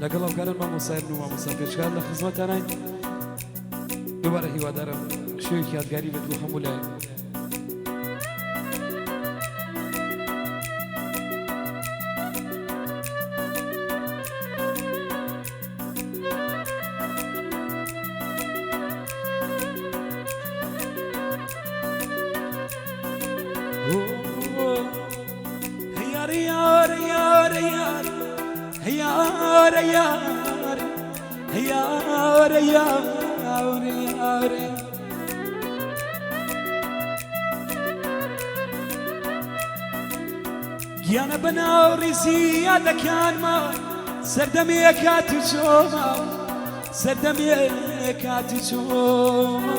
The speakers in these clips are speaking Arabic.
لەگەڵ ئەوکارن مامۆسای بن و مامۆسا پێشکار لە خزمەتانای دووبارە هیوادارم شوێکی یادگاری بێت بۆ هەموو لایەک. گیانە بەناو ڕیزی یادەکانمە سەردەمێ کاتی چۆمە سەردەمێ کاتی چۆمە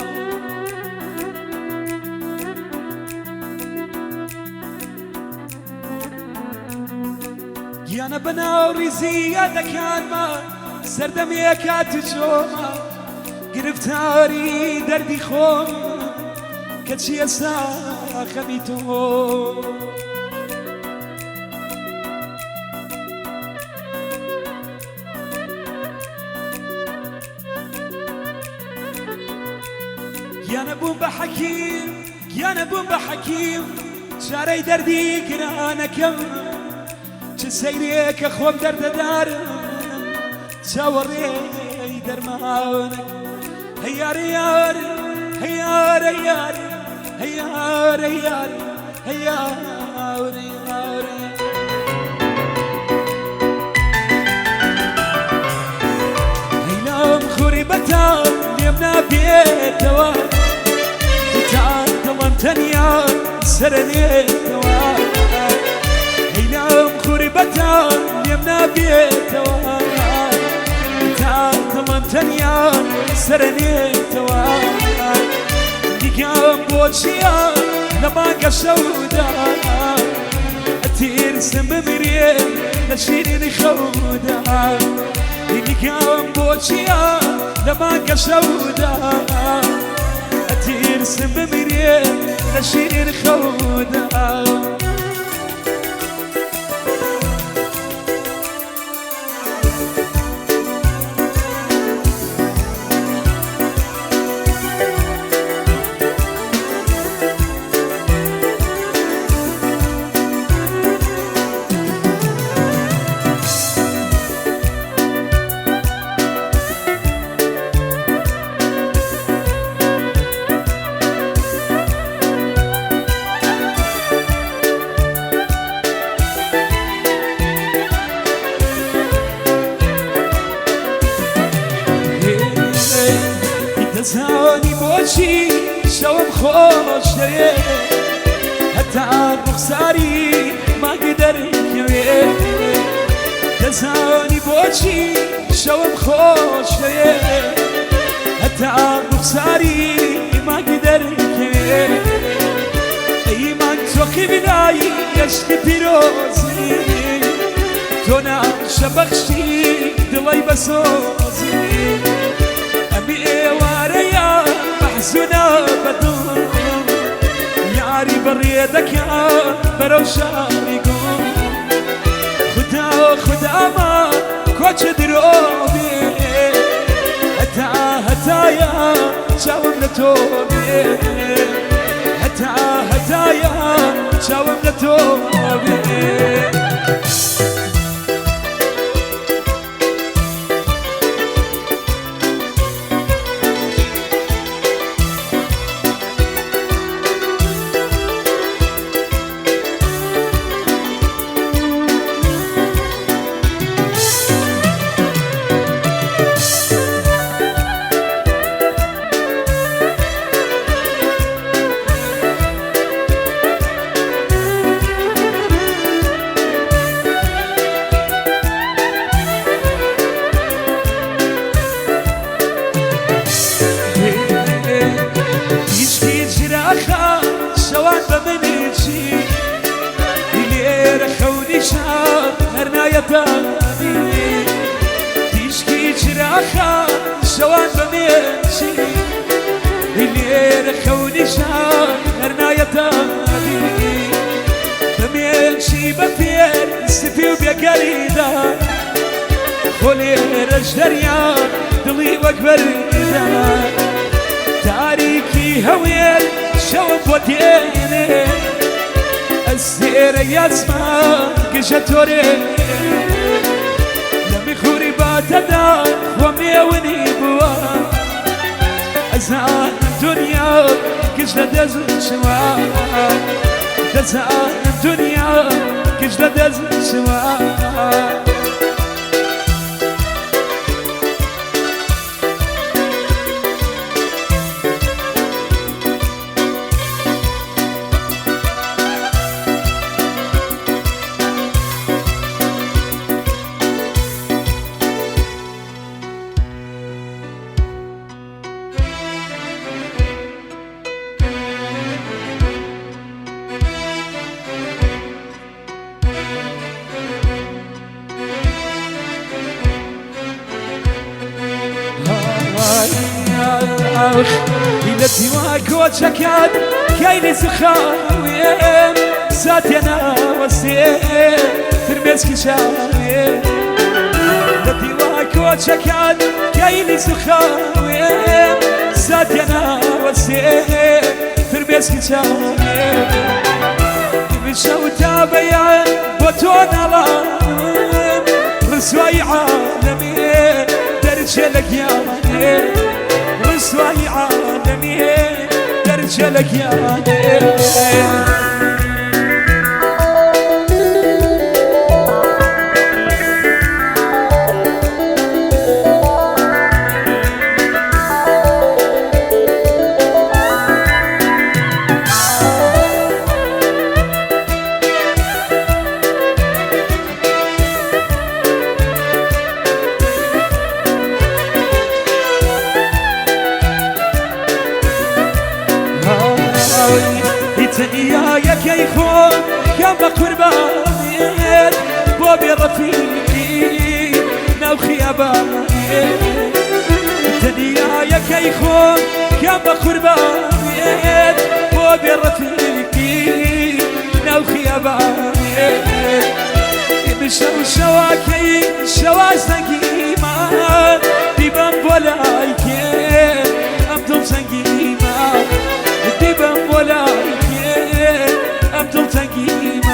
گیانە بەناو ڕیزی یادەکانمە سەردەمێ کاتی چۆمە گرفتاری دەردی خۆم کەچی ئێستا خەمی تۆ گیانە بووم بە حەکیم گیانە بووم بە حەکیم چارەی دەردی گرانەکەم چ سەیرێکە خۆم دەردەدارم چاوەڕێی دەرمانەکە هەیارە یار هەیارە یار هەیارە یار هەیارە یار هەیلام خوری بەتان لێم نابێتەوە دڵم تەنیا سەرەنێتەوە هەینام خوری بەتان لێم نابێتەوە دڵم تەنیا سەرەنێتەوە دیگەم بۆچیە لە مانگە شەودا ئەتیرسم بمیرێ لە شیرینی خەودا دیگەم بۆچیە لە مانگە شەودا ئەتیرسم بمیرێ لە شیرین خەودا دەزانی بۆچی شەوم خۆش دەوێ هەتا ڕوخساری مانگی دەرکەوێ دەزانی بۆچی شەوم خۆش دەوێ هەتا ڕوخساری مانگی دەرکەوێ ئەی مانگ تۆقی بینایی گەشتی پیرۆزی تۆ ناشە بەخشی دڵی بەسۆزی ئەمی ئێوارەیە مەحزونە بەدڵ یاری بەڕێ دەکا بەرەو شاری گۆ خودا خودامە کۆچە درۆ بێ هەتا هەتایە چاوم لە تۆ بێ هەتا هەتایە چاوم لە تۆ بێ شەوان بە منێکی لێرە خەونی شار هەرنایەتانی تیشکی چراخە شەوان بە منێکی لێرە خەونی شار هەرنایەتانی دەمێنشی بە پێر سپی و بێگەریدا ولێرەش دەریان دڵی وەک بەردان تاریکی هەوێر شەوە بۆ دێنێ ئەسێرە یاسمان گژە تۆرێ لە میخوری باتەدا خۆ مێونی بووە ئەزانم دنیا گژ لە دەست شوە دەزانم دنیا گژ لە دەست شوە إلى ديواك وشكاد كاين زخاوي ساتينا وسيم ترمسك شاوي إلى ديواك وشكاد كاين زخاوي ساتينا وسيم ترمسك شاوي بشوتا بيان بوتون علام رسواي عالمي درجلك يا رسواي عالمي درجلك يا يا كيخون يا بقرباني بوبي رفيقي نوخي أباني الدنيا يا كيخون يا بقرباني بوبي رفيقي نوخي أباني بشو شواكي شواز نقيمة ديبان بولايكي أمدوم سنقيمة ديبان بولايكي أمدل تقيمة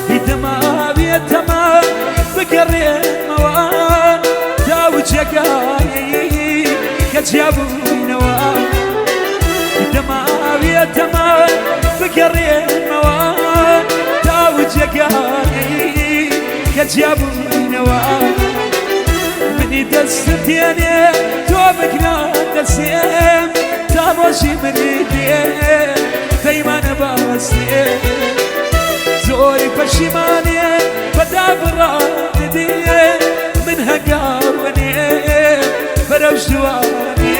يتما بيتما بقري موان داوج يقاي كجابو نوان يتما بيتما بقري موان داوج يقاي كجابو نوان مني دستيني توبك لا دسيم تابوشي مريدين دايما باسيم زوري فشيماني فدابرة نديه من هقاوني فروش دواني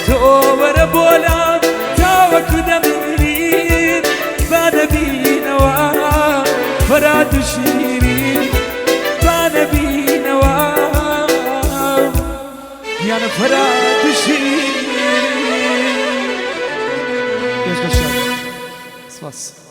تور بولا تاوك دميرين بانبي نوا فراد شيرين بانبي نوا يانا فراد شيرين Jeszcze raz.